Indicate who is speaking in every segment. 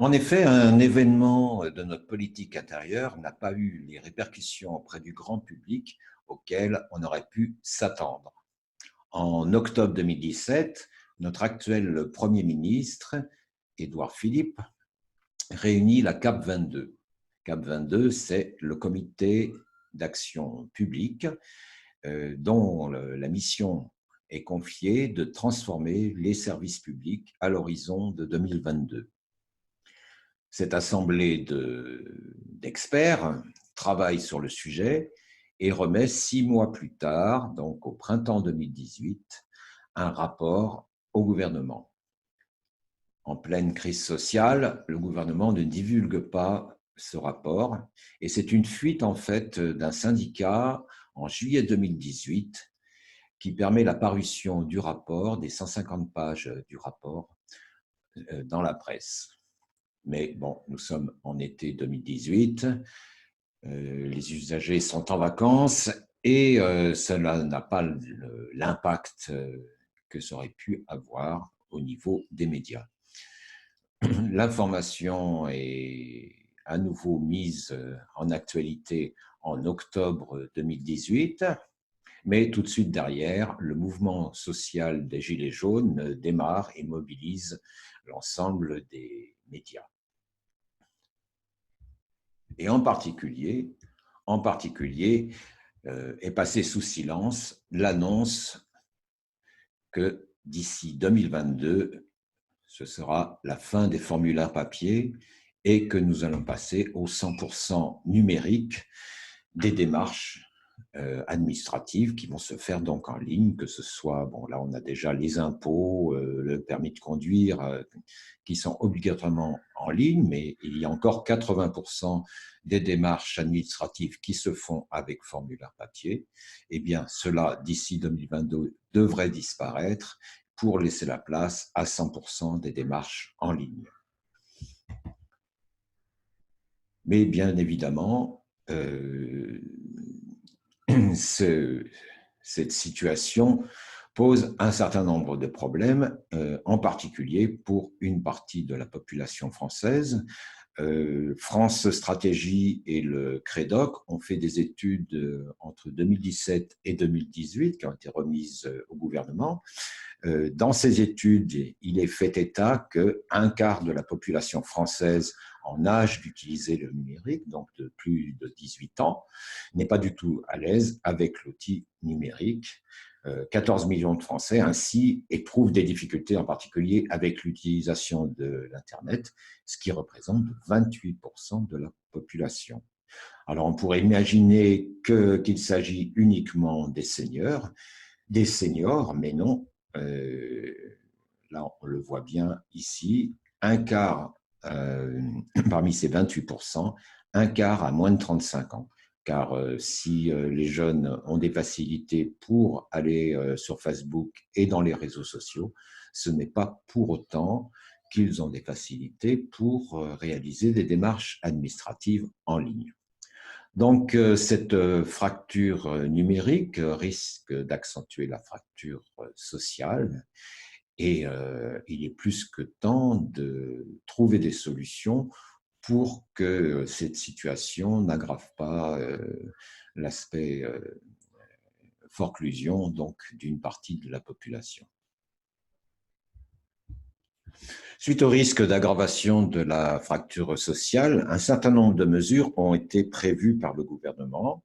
Speaker 1: En effet, un événement de notre politique intérieure n'a pas eu les répercussions auprès du grand public auxquelles on aurait pu s'attendre. En octobre 2017, notre actuel Premier ministre, Édouard Philippe, réunit la CAP 22. CAP 22, c'est le comité d'action publique dont la mission est confiée de transformer les services publics à l'horizon de 2022. Cette assemblée d'experts travaille sur le sujet et remet 6 mois plus tard, donc au printemps 2018, un rapport au gouvernement. En pleine crise sociale, le gouvernement ne divulgue pas ce rapport et c'est une fuite en fait d'un syndicat en juillet 2018 qui permet la parution du rapport, des 150 pages du rapport dans la presse. Mais bon, nous sommes en été 2018, les usagers sont en vacances et cela n'a pas l'impact que ça aurait pu avoir au niveau des médias. L'information est à nouveau mise en actualité en octobre 2018, mais tout de suite derrière, le mouvement social des Gilets jaunes démarre et mobilise l'ensemble des médias. Et en particulier est passée sous silence l'annonce que d'ici 2022, ce sera la fin des formulaires papier et que nous allons passer au 100% numérique des démarches administratives qui vont se faire donc en ligne, que ce soit, bon là on a déjà les impôts, le permis de conduire qui sont obligatoirement en ligne, mais il y a encore 80% des démarches administratives qui se font avec formulaire papier. Eh bien, cela, d'ici 2022, devrait disparaître pour laisser la place à 100% des démarches en ligne. Mais bien évidemment, cette situation pose un certain nombre de problèmes, en particulier pour une partie de la population française. France Stratégie et le CREDOC ont fait des études entre 2017 et 2018 qui ont été remises au gouvernement. Dans ces études, il est fait état qu'un quart de la population française en âge d'utiliser le numérique, donc de plus de 18 ans, n'est pas du tout à l'aise avec l'outil numérique. 14 millions de Français ainsi éprouvent des difficultés en particulier avec l'utilisation de l'Internet, ce qui représente 28% de la population. Alors on pourrait imaginer qu'il s'agit uniquement des seniors, mais non. Là, on le voit bien ici, un quart parmi ces 28%, un quart à moins de 35 ans. Car si les jeunes ont des facilités pour aller sur Facebook et dans les réseaux sociaux, ce n'est pas pour autant qu'ils ont des facilités pour réaliser des démarches administratives en ligne. Donc, cette fracture numérique risque d'accentuer la fracture sociale et il est plus que temps de trouver des solutions pour que cette situation n'aggrave pas l'aspect forclusion donc d'une partie de la population. Suite au risque d'aggravation de la fracture sociale, un certain nombre de mesures ont été prévues par le gouvernement,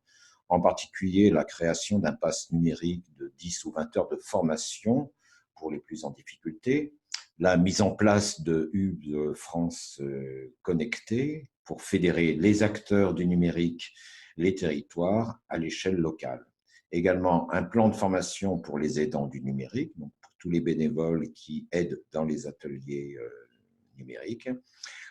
Speaker 1: en particulier la création d'un pass numérique de 10 ou 20 heures de formation pour les plus en difficulté, la mise en place de Hub France Connecté pour fédérer les acteurs du numérique, les territoires à l'échelle locale. Également, un plan de formation pour les aidants du numérique, donc pour tous les bénévoles qui aident dans les ateliers numériques.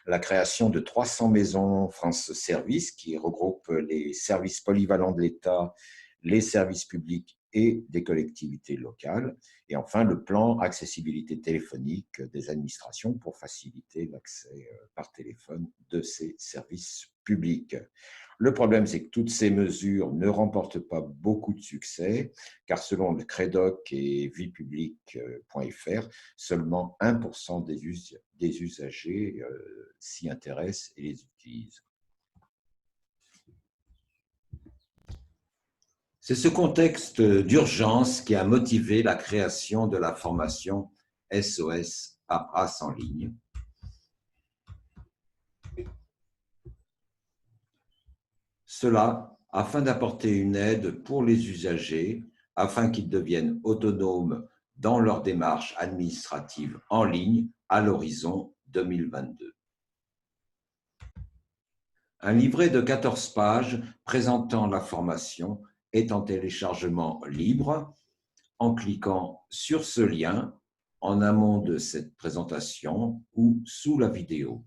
Speaker 1: La création de 300 maisons France Service qui regroupent les services polyvalents de l'État, les services publics et des collectivités locales. Et enfin, le plan accessibilité téléphonique des administrations pour faciliter l'accès par téléphone de ces services publics. Le problème, c'est que toutes ces mesures ne remportent pas beaucoup de succès, car selon le Crédoc et viepublique.fr, seulement 1% des usagers s'y intéressent et les utilisent. C'est ce contexte d'urgence qui a motivé la création de la formation SOS Paperasse en ligne. Cela afin d'apporter une aide pour les usagers, afin qu'ils deviennent autonomes dans leur démarche administrative en ligne à l'horizon 2022. Un livret de 14 pages présentant la formation est en téléchargement libre en cliquant sur ce lien en amont de cette présentation ou sous la vidéo.